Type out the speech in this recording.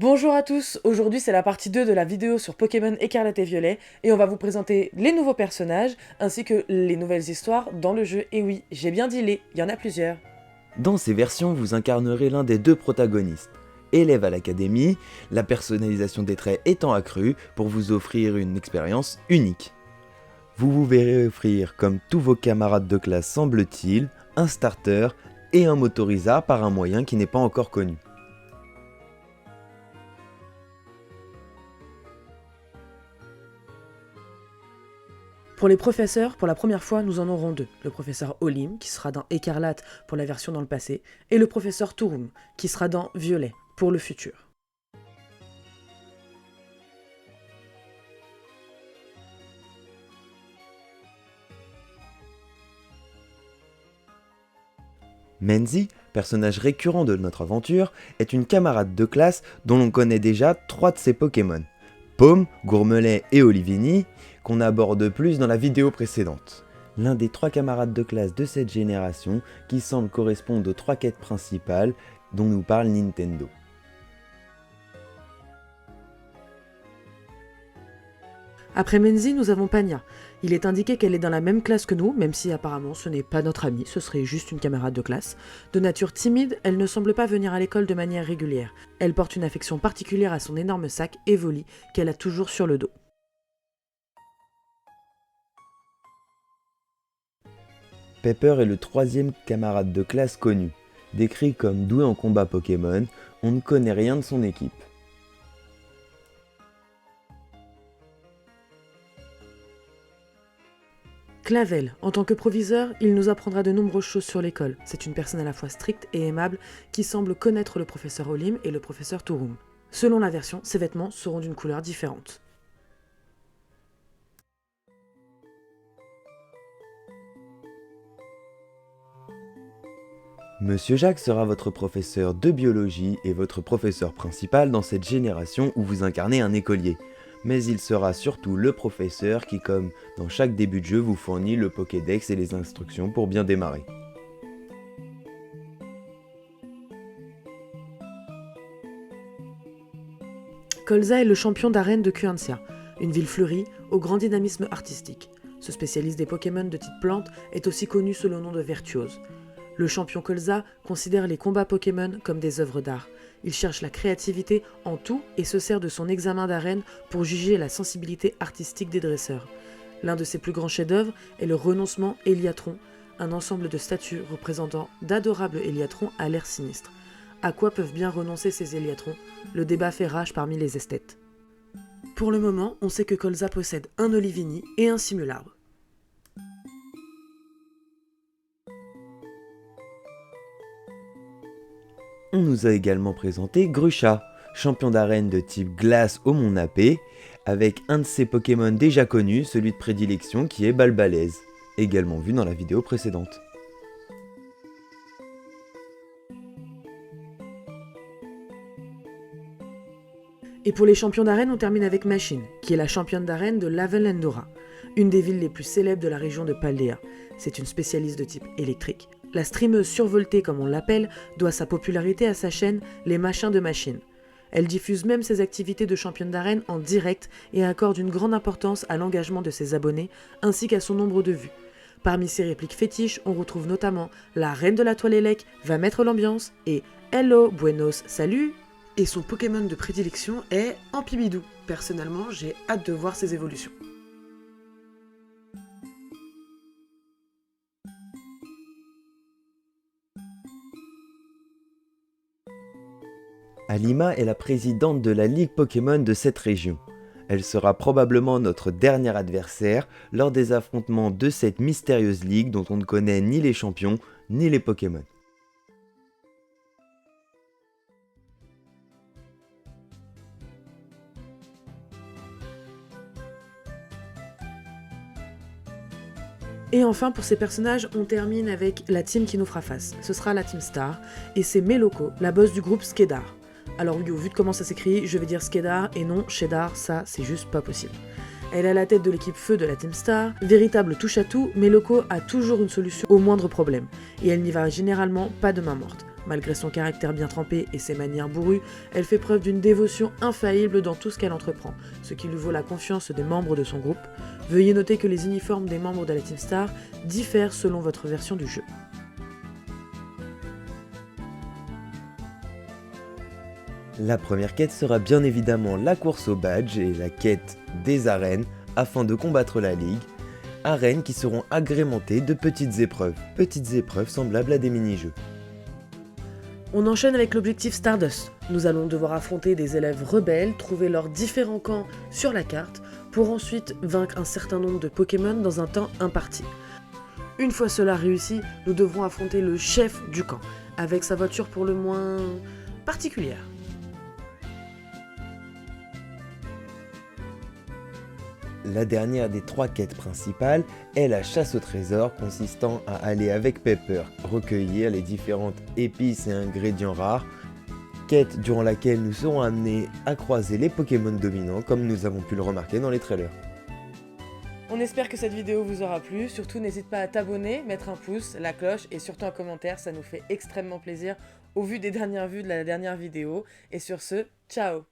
Bonjour à tous, aujourd'hui c'est la partie 2 de la vidéo sur Pokémon Écarlate et Violet et on va vous présenter les nouveaux personnages ainsi que les nouvelles histoires dans le jeu. Et oui, j'ai bien dit les, il y en a plusieurs. Dans ces versions, vous incarnerez l'un des deux protagonistes. Élève à l'académie, la personnalisation des traits étant accrue pour vous offrir une expérience unique. Vous vous verrez offrir, comme tous vos camarades de classe semble-t-il, un starter et un motorisard par un moyen qui n'est pas encore connu. Pour les professeurs, pour la première fois, nous en aurons deux. Le professeur Olim, qui sera dans Écarlate pour la version dans le passé, et le professeur Touroum, qui sera dans Violet pour le futur. Menzi, personnage récurrent de notre aventure, est une camarade de classe dont l'on connaît déjà 3 de ses Pokémon. Paume, Gourmelet et Olivini, qu'on aborde plus dans la vidéo précédente. L'un des 3 camarades de classe de cette génération qui semble correspondre aux 3 quêtes principales dont nous parle Nintendo. Après Menzi, nous avons Pania. Il est indiqué qu'elle est dans la même classe que nous, même si apparemment ce n'est pas notre amie, ce serait juste une camarade de classe. De nature timide, elle ne semble pas venir à l'école de manière régulière. Elle porte une affection particulière à son énorme sac Evoli qu'elle a toujours sur le dos. Pepper est le 3e camarade de classe connu. Décrit comme doué en combat Pokémon, on ne connaît rien de son équipe. Clavel, en tant que proviseur, il nous apprendra de nombreuses choses sur l'école. C'est une personne à la fois stricte et aimable qui semble connaître le professeur Olim et le professeur Touroum. Selon la version, ses vêtements seront d'une couleur différente. Monsieur Jacques sera votre professeur de biologie et votre professeur principal dans cette génération où vous incarnez un écolier. Mais il sera surtout le professeur qui, comme dans chaque début de jeu, vous fournit le Pokédex et les instructions pour bien démarrer. Colza est le champion d'arène de Kuanxia, une ville fleurie au grand dynamisme artistique. Ce spécialiste des Pokémon de type plante est aussi connu sous le nom de Virtuose. Le champion Colza considère les combats Pokémon comme des œuvres d'art. Il cherche la créativité en tout et se sert de son examen d'arène pour juger la sensibilité artistique des dresseurs. L'un de ses plus grands chefs-d'œuvre est le renoncement Héliatron, un ensemble de statues représentant d'adorables Héliatrons à l'air sinistre. À quoi peuvent bien renoncer ces Héliatrons? Le débat fait rage parmi les esthètes. Pour le moment, on sait que Colza possède un Olivini et un Simularbre. On nous a également présenté Grucha, champion d'arène de type glace au Mont Napé, avec un de ses Pokémon déjà connus, celui de prédilection qui est Balbalaise, également vu dans la vidéo précédente. Et pour les champions d'arène, on termine avec Machine, qui est la championne d'arène de Lavelendora, une des villes les plus célèbres de la région de Paldea. C'est une spécialiste de type électrique. La streameuse survoltée, comme on l'appelle, doit sa popularité à sa chaîne Les Machins de Machine. Elle diffuse même ses activités de championne d'arène en direct et accorde une grande importance à l'engagement de ses abonnés ainsi qu'à son nombre de vues. Parmi ses répliques fétiches, on retrouve notamment la reine de la toile élec va mettre l'ambiance et Hello, buenos, salut. Et son Pokémon de prédilection est Ampibidou. Personnellement, j'ai hâte de voir ses évolutions. Alima est la présidente de la Ligue Pokémon de cette région. Elle sera probablement notre dernier adversaire lors des affrontements de cette mystérieuse ligue dont on ne connaît ni les champions ni les Pokémon. Et enfin, pour ces personnages, on termine avec la team qui nous fera face. Ce sera la Team Star, et c'est Meloko, la boss du groupe Skedar. Alors oui, au vu de comment ça s'écrit, je vais dire Skedar et non Cheddar, ça c'est juste pas possible. Elle est à la tête de l'équipe feu de la Team Star, véritable touche-à-tout, Meloko a toujours une solution au moindre problème, et elle n'y va généralement pas de main morte. Malgré son caractère bien trempé et ses manières bourrues, elle fait preuve d'une dévotion infaillible dans tout ce qu'elle entreprend, ce qui lui vaut la confiance des membres de son groupe. Veuillez noter que les uniformes des membres de la Team Star diffèrent selon votre version du jeu. La première quête sera bien évidemment la course au badge et la quête des arènes afin de combattre la Ligue, arènes qui seront agrémentées de petites épreuves semblables à des mini-jeux. On enchaîne avec l'objectif Stardust. Nous allons devoir affronter des élèves rebelles, trouver leurs différents camps sur la carte, pour ensuite vaincre un certain nombre de Pokémon dans un temps imparti. Une fois cela réussi, nous devrons affronter le chef du camp, avec sa voiture pour le moins particulière. La dernière des 3 quêtes principales est la chasse au trésor consistant à aller avec Pepper recueillir les différentes épices et ingrédients rares, quête durant laquelle nous serons amenés à croiser les Pokémon dominants comme nous avons pu le remarquer dans les trailers. On espère que cette vidéo vous aura plu, surtout n'hésite pas à t'abonner, mettre un pouce, la cloche et surtout un commentaire, ça nous fait extrêmement plaisir au vu des dernières vues de la dernière vidéo. Et sur ce, ciao!